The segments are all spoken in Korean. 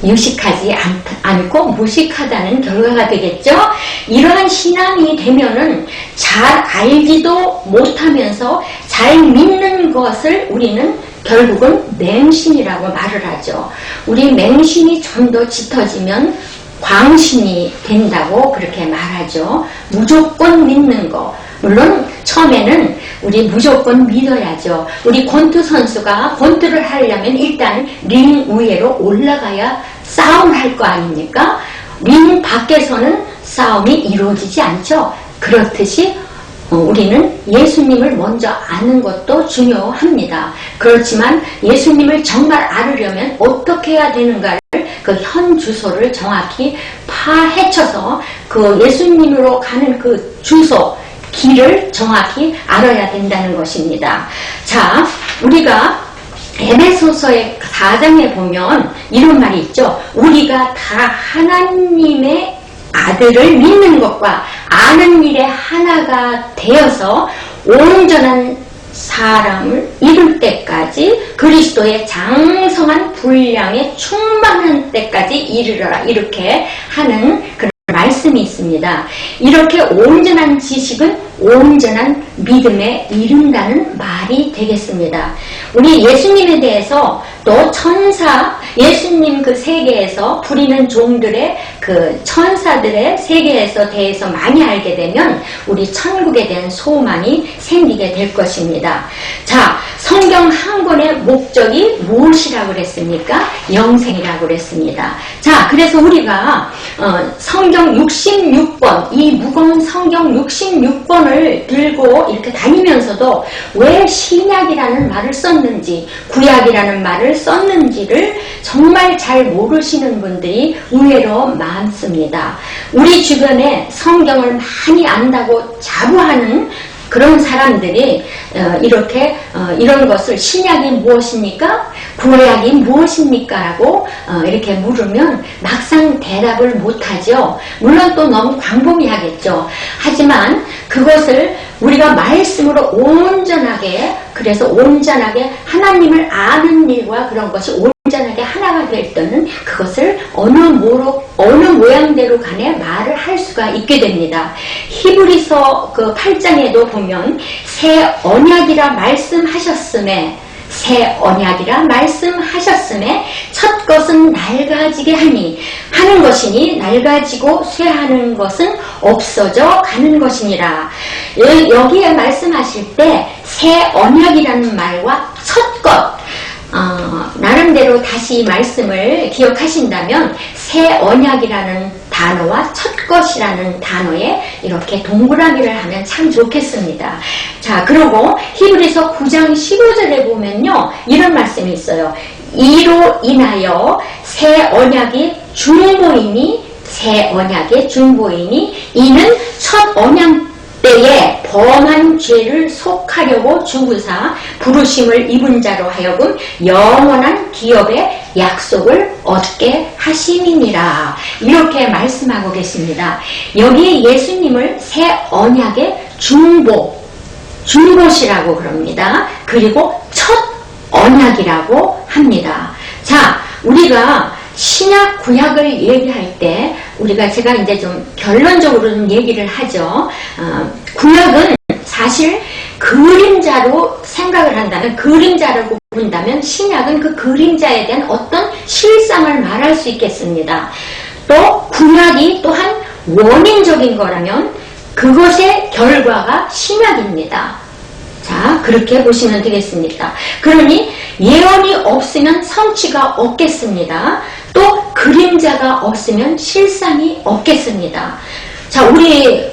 유식하지 않고 무식하다는 결과가 되겠죠. 이러한 신앙이 되면은 잘 알지도 못하면서 잘 믿는 것을 우리는 결국은 맹신이라고 말을 하죠. 우리 맹신이 좀 더 짙어지면 광신이 된다고 그렇게 말하죠. 무조건 믿는 거. 물론 처음에는 우리 무조건 믿어야죠. 우리 권투 선수가 권투를 하려면 일단 링 위로 올라가야 싸움을 할 거 아닙니까? 링 밖에서는 싸움이 이루어지지 않죠. 그렇듯이 우리는 예수님을 먼저 아는 것도 중요합니다. 그렇지만 예수님을 정말 알으려면 어떻게 해야 되는가를 그 현 주소를 정확히 파헤쳐서 그 예수님으로 가는 그 주소, 길을 정확히 알아야 된다는 것입니다. 자, 우리가 에베소서의 4장에 보면 이런 말이 있죠. 우리가 다 하나님의 아들을 믿는 것과 아는 일에 하나가 되어서 온전한 사람을 이룰 때까지 그리스도의 장성한 분량에 충만한 때까지 이르러라, 이렇게 하는 그런 말씀이 있습니다. 이렇게 온전한 지식은 온전한 믿음에 이른다는 말이 되겠습니다. 우리 예수님에 대해서 또 천사, 예수님 그 세계에서 부리는 종들의 그 천사들의 세계에서 대해서 많이 알게 되면 우리 천국에 대한 소망이 생기게 될 것입니다. 자, 성경 한 권의 목적이 무엇이라고 그랬습니까? 영생이라고 그랬습니다. 자, 그래서 우리가 성경 66권, 이 무거운 성경 66권을 들고 이렇게 다니면서도 왜 신약이라는 말을 썼는지, 구약이라는 말을 썼는지를 정말 잘 모르시는 분들이 의외로 많습니다. 우리 주변에 성경을 많이 안다고 자부하는 그런 사람들이 이렇게 이런 것을 신약이 무엇입니까? 구약이 무엇입니까? 라고 이렇게 물으면 막상 대답을 못하죠. 물론 또 너무 광범위하겠죠. 하지만 그것을 우리가 말씀으로 온전하게, 그래서 온전하게 하나님을 아는 일과 그런 것이 온전하게 하나가 될 때는 그것을 어느 모양대로 간에 말을 할 수가 있게 됩니다. 히브리서 그 8장에도 보면 새 언약이라 말씀하셨음에 첫 것은 낡아지게 하는 것이니 낡아지고 쇠하는 것은 없어져 가는 것이니라. 여기에 말씀하실 때 새 언약이라는 말과 첫 것, 나름대로 다시 이 말씀을 기억하신다면 새 언약이라는 단어와 첫 것이라는 단어에 이렇게 동그라미를 하면 참 좋겠습니다. 자, 그리고 히브리서 9장 15절에 보면요, 이런 말씀이 있어요. 이로 인하여 새 언약의 중보이니 이는 첫 언약 때에 범한 죄를 속하려고 죽으사 부르심을 입은 자로 하여금 영원한 기업의 약속을 얻게 하심이니라. 이렇게 말씀하고 계십니다. 여기에 예수님을 새 언약의 중보시라고 그럽니다. 그리고 첫 언약이라고 합니다. 자, 우리가 신약 구약을 얘기할 때 제가 이제 좀 결론적으로 좀 얘기를 하죠. 구약은 사실 그림자로 생각을 한다면, 그림자라고 본다면 신약은 그 그림자에 대한 어떤 실상을 말할 수 있겠습니다. 또 구약이 또한 원인적인 거라면 그것의 결과가 신약입니다. 자, 그렇게 보시면 되겠습니다. 그러니 예언이 없으면 성취가 없겠습니다. 또 그림자가 없으면 실상이 없겠습니다. 자, 우리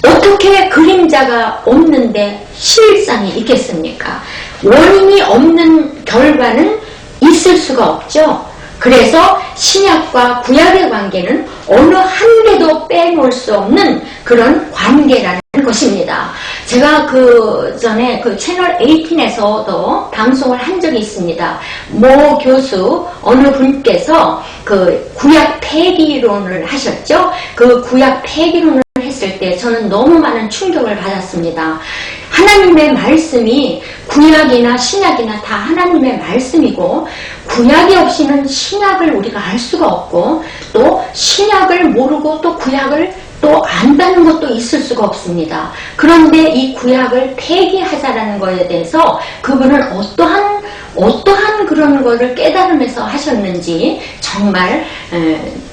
어떻게 그림자가 없는데 실상이 있겠습니까? 원인이 없는 결과는 있을 수가 없죠. 그래서 신약과 구약의 관계는 어느 한 개도 빼놓을 수 없는 그런 관계라는 것입니다. 제가 그 전에 그 채널 18에서도 방송을 한 적이 있습니다. 모 교수 어느 분께서 그 구약 폐기론을 하셨죠. 그 구약 폐기론을 했을 때 저는 너무 많은 충격을 받았습니다. 하나님의 말씀이 구약이나 신약이나 다 하나님의 말씀이고, 구약이 없이는 신약을 우리가 알 수가 없고, 또 신약을 모르고 또 구약을 또 안다는 것도 있을 수가 없습니다. 그런데 이 구약을 폐기하자라는 것에 대해서 그분은 어떠한 그런 거를 깨달으면서 하셨는지 정말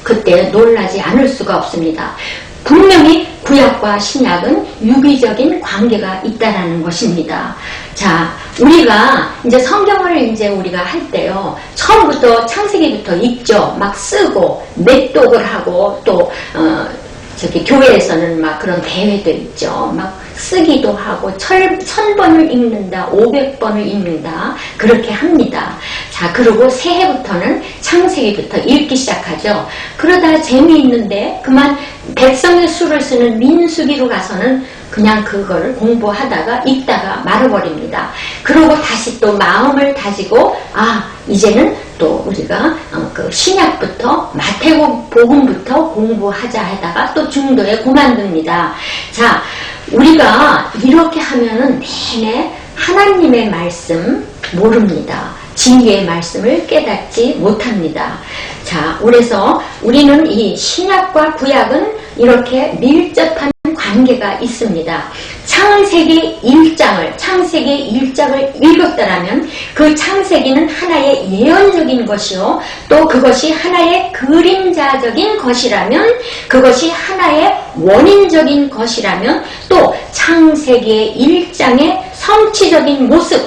그때 놀라지 않을 수가 없습니다. 분명히 구약과 신약은 유기적인 관계가 있다라는 것입니다. 자, 우리가 이제 성경을 이제 우리가 할 때요, 처음부터 창세기부터 읽죠. 막 쓰고 誦독을 하고 또 저기 교회에서는 막 그런 대회도 있죠. 막 쓰기도 하고 1000번을 읽는다, 500번을 읽는다, 그렇게 합니다. 자, 그리고 새해부터는 창세기부터 읽기 시작하죠. 그러다 재미있는데 그만 백성의 수를 쓰는 민수기로 가서는 그냥 그걸 공부하다가 읽다가 말아버립니다. 그러고 다시 또 마음을 다지고, 이제는 또 우리가 그 신약부터 마태복음부터 공부하자 하다가 또 중도에 그만둡니다. 자, 우리가 이렇게 하면은 내내 하나님의 말씀 모릅니다. 진리의 말씀을 깨닫지 못합니다. 자, 그래서 우리는 이 신약과 구약은 이렇게 밀접한 관계가 있습니다. 창세기 1장을 읽었다라면 그 창세기는 하나의 예언적인 것이요, 또 그것이 하나의 그림자적인 것이라면, 그것이 하나의 원인적인 것이라면, 또 창세기 1장의 성취적인 모습,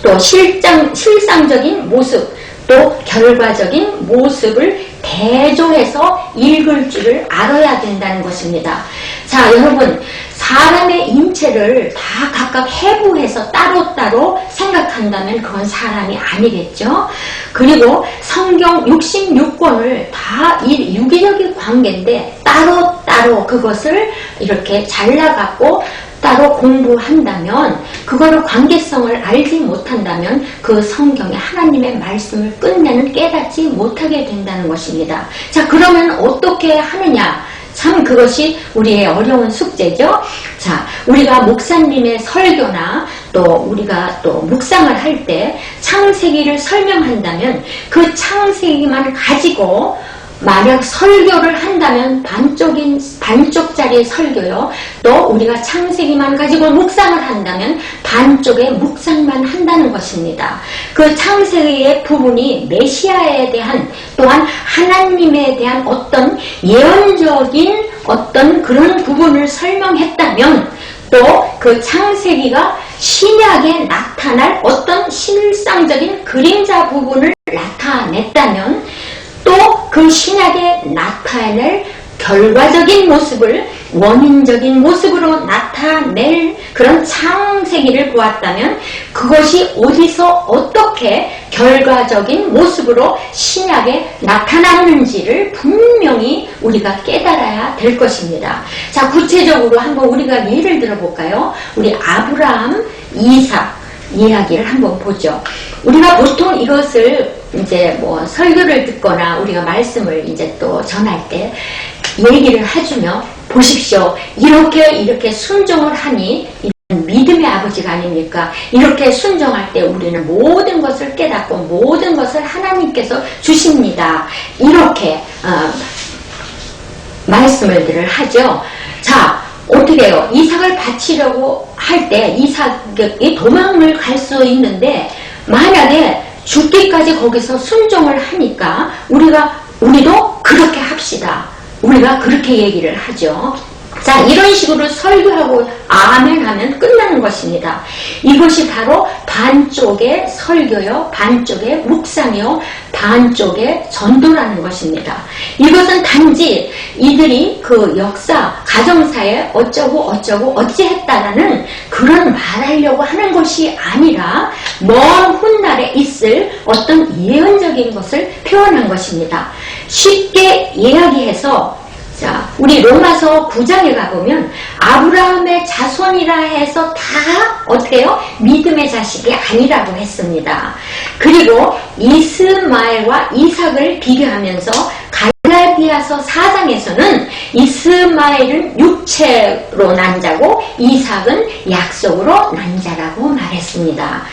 또 실상적인 모습, 또 결과적인 모습을 대조해서 읽을 줄을 알아야 된다는 것입니다. 자, 여러분, 사람의 인체를 다 각각 해부해서 따로따로 생각한다면 그건 사람이 아니겠죠. 그리고 성경 66권을 다 유기적인 관계인데 따로따로 그것을 이렇게 잘라갖고 따로 공부한다면, 그거를 관계성을 알지 못한다면 그 성경의 하나님의 말씀을 끝내는 깨닫지 못하게 된다는 것입니다. 자, 그러면 어떻게 하느냐? 참 그것이 우리의 어려운 숙제죠. 자, 우리가 목사님의 설교나 또 우리가 또 묵상을 할 때 창세기를 설명한다면 그 창세기만 가지고 만약 설교를 한다면 반쪽짜리 설교요. 또 우리가 창세기만 가지고 묵상을 한다면 반쪽의 묵상만 한다는 것입니다. 그 창세기의 부분이 메시아에 대한, 또한 하나님에 대한 어떤 예언적인 어떤 그런 부분을 설명했다면, 또 그 창세기가 신약에 나타날 어떤 실상적인 그림자 부분을 나타냈다면, 또 그 신약에 나타낼 결과적인 모습을 원인적인 모습으로 나타낼 그런 창세기를 보았다면, 그것이 어디서 어떻게 결과적인 모습으로 신약에 나타났는지를 분명히 우리가 깨달아야 될 것입니다. 자, 구체적으로 한번 우리가 예를 들어볼까요? 우리 아브라함, 이삭 이야기를 한번 보죠. 우리가 보통 이것을 이제 뭐 설교를 듣거나 우리가 말씀을 이제 또 전할 때 얘기를 해주며, 보십시오. 이렇게 순종을 하니 이런 믿음의 아버지가 아닙니까? 이렇게 순종할 때 우리는 모든 것을 깨닫고 모든 것을 하나님께서 주십니다. 이렇게 말씀을 하죠. 자, 어떻게 해요? 이삭을 바치려고 할 때 이삭이 도망을 갈 수 있는데, 만약에 죽기까지 거기서 순종을 하니까 우리도 그렇게 합시다. 우리가 그렇게 얘기를 하죠. 자, 이런 식으로 설교하고 아멘 하면 끝나는 것입니다. 이것이 바로 반쪽의 설교요, 반쪽의 묵상이요, 반쪽의 전도라는 것입니다. 이것은 단지 이들이 그 역사, 가정사에 어쩌고 어찌했다라는 그런 말하려고 하는 것이 아니라 먼 훗날에 있을 어떤 예언적인 것을 표현한 것입니다. 쉽게 이야기해서, 자, 우리 로마서 9장에 가보면 아브라함의 자손이라 해서 다 어떻게 해요? 믿음의 자식이 아니라고 했습니다. 그리고 이스마엘과 이삭을 비교하면서 갈라디아서 4장에서는 이스마엘은 육체로 난 자고 이삭은 약속으로 난 자라고 말했습니다.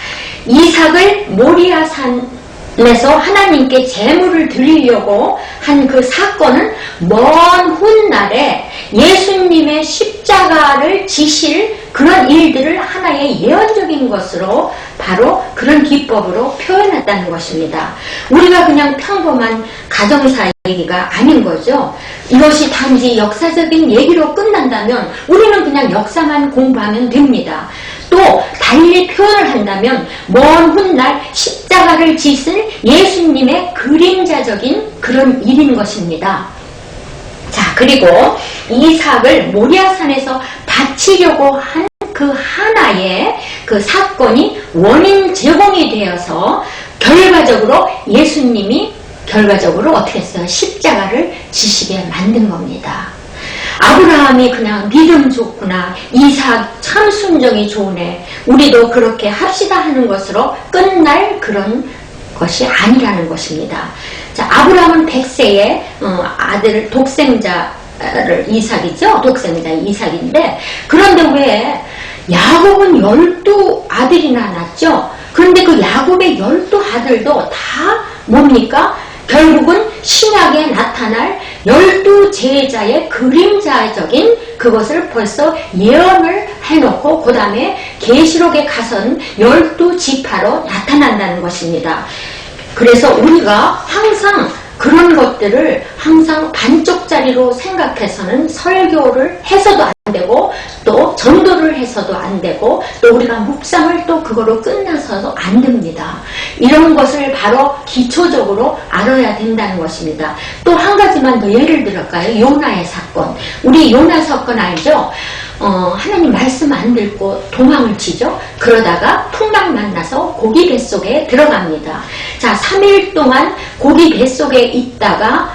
이삭을 모리아산에서 하나님께 제물을 드리려고 한 그 사건은 먼 훗날에 예수님의 십자가를 지실 그런 일들을 하나의 예언적인 것으로 바로 그런 기법으로 표현했다는 것입니다. 우리가 그냥 평범한 가정사 얘기가 아닌 거죠. 이것이 단지 역사적인 얘기로 끝난다면 우리는 그냥 역사만 공부하면 됩니다. 또 달리 표현을 한다면 먼 훗날 십자가를 지실 예수님의 그림자적인 그런 일인 것입니다. 자, 그리고 이삭을 모리아산에서 바치려고 한 그 하나의 그 사건이 원인 제공이 되어서 결과적으로 예수님이 결과적으로 어떻게 했어요? 십자가를 지시게 만든 겁니다. 아브라함이 그냥 믿음 좋구나, 이삭 참 순종이 좋으네, 우리도 그렇게 합시다 하는 것으로 끝날 그런 것이 아니라는 것입니다. 자, 아브라함은 100세에 아들 독생자를 이삭이죠. 독생자 이삭인데, 그런데 왜 야곱은 12아들이나 낳죠. 그런데 그 야곱의 12아들도 다 뭡니까? 결국은 신약에 나타날 12제자의 그림자적인 그것을 벌써 예언을 해놓고 그 다음에 계시록에 가선 12지파로 나타난다는 것입니다. 그래서 우리가 항상 그런 것들을 항상 반쪽짜리로 생각해서는 설교를 해서도 안 되고 또 전도를 해서도 안 되고 또 우리가 묵상을 또 그거로 끝나서도 안 됩니다. 이런 것을 바로 기초적으로 알아야 된다는 것입니다. 또 한 가지만 더 예를 들을까요? 요나의 사건. 우리 요나 사건 알죠? 하나님 말씀 안 듣고 도망을 치죠. 그러다가 풍랑 만나서 고기 뱃속에 들어갑니다. 자, 3일 동안 고기 뱃속에 있다가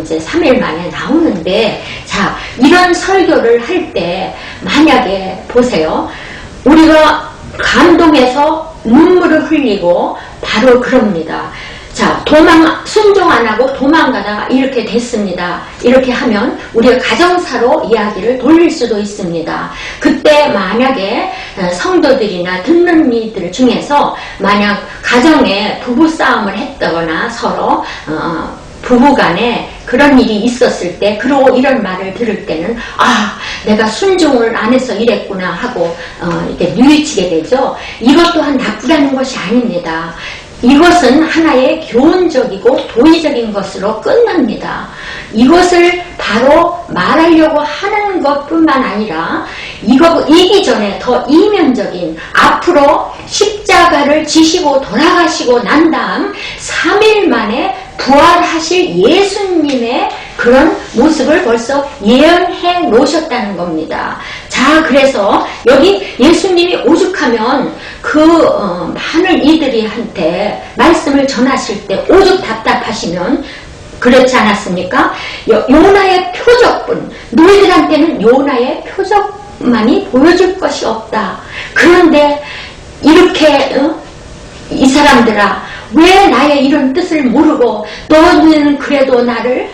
이제 3일 만에 나오는데, 자, 이런 설교를 할 때 만약에 보세요. 우리가 감동해서 눈물을 흘리고 바로 그럽니다. 자, 순종 안 하고 도망가다가 이렇게 됐습니다. 이렇게 하면 우리가 가정사로 이야기를 돌릴 수도 있습니다. 그때 만약에 성도들이나 듣는 이들 중에서 만약 가정에 부부싸움을 했다거나 서로 부부간에 그런 일이 있었을 때, 그러고 이런 말을 들을 때는 아, 내가 순종을 안 해서 이랬구나 하고 이렇게 뉘우치게 되죠. 이것 또한 나쁘다는 것이 아닙니다. 이것은 하나의 교훈적이고 도의적인 것으로 끝납니다. 이것을 바로 말하려고 하는 것뿐만 아니라 이기 전에 더 이면적인 앞으로 십자가를 지시고 돌아가시고 난 다음 3일 만에 부활하실 예수님의 그런 모습을 벌써 예언해 놓으셨다는 겁니다. 자, 그래서 여기 예수님이 오죽하면 많은 이들이 한테 말씀을 전하실 때 오죽 답답하시면 그렇지 않았습니까? 요나의 표적뿐, 너희들한테는 요나의 표적만이 보여줄 것이 없다. 그런데 이렇게 이 사람들아, 왜 나의 이런 뜻을 모르고 너는 그래도 나를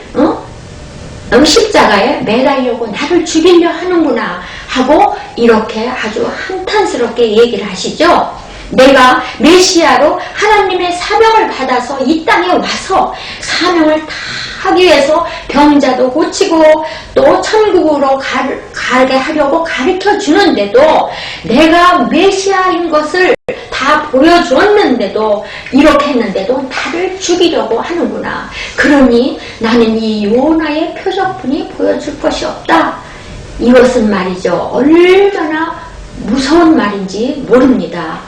십자가에 매달려고 나를 죽이려 하는구나 하고 이렇게 아주 한탄스럽게 얘기를 하시죠. 내가 메시아로 하나님의 사명을 받아서 이 땅에 와서 사명을 다 하기 위해서 병자도 고치고 또 천국으로 가게 하려고 가르쳐 주는데도 내가 메시아인 것을 다 보여줬는데도 이렇게 했는데도 나를 죽이려고 하는구나. 그러니 나는 이 요나의 표적뿐이 보여줄 것이 없다. 이것은 말이죠, 얼마나 무서운 말인지 모릅니다.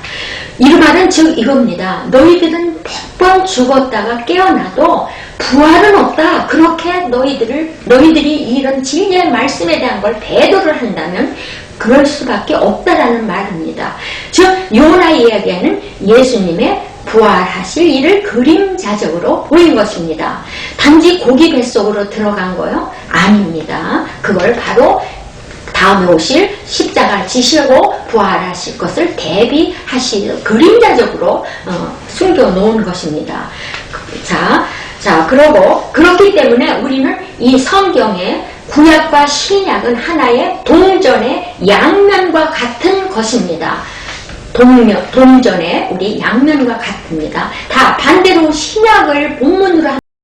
이 말은 즉 이겁니다. 너희들은 100번 죽었다가 깨어나도 부활은 없다. 그렇게 너희들이 이런 진리의 말씀에 대한 걸 배도를 한다면 그럴 수밖에 없다라는 말입니다. 즉 요나 이야기에는 예수님의 부활하실 일을 그림자적으로 보인 것입니다. 단지 고기 뱃속으로 들어간 거요? 아닙니다. 그걸 바로 다음에 오실 십자가를 지시고 부활하실 것을 대비하실 그림자적으로 숨겨놓은 것입니다. 자, 그러고 그렇기 때문에 우리는 이 성경에 구약과 신약은 하나의 동전의 양면과 같은 것입니다. 동전의 우리 양면과 같습니다. 다 반대로 신약을 본문으로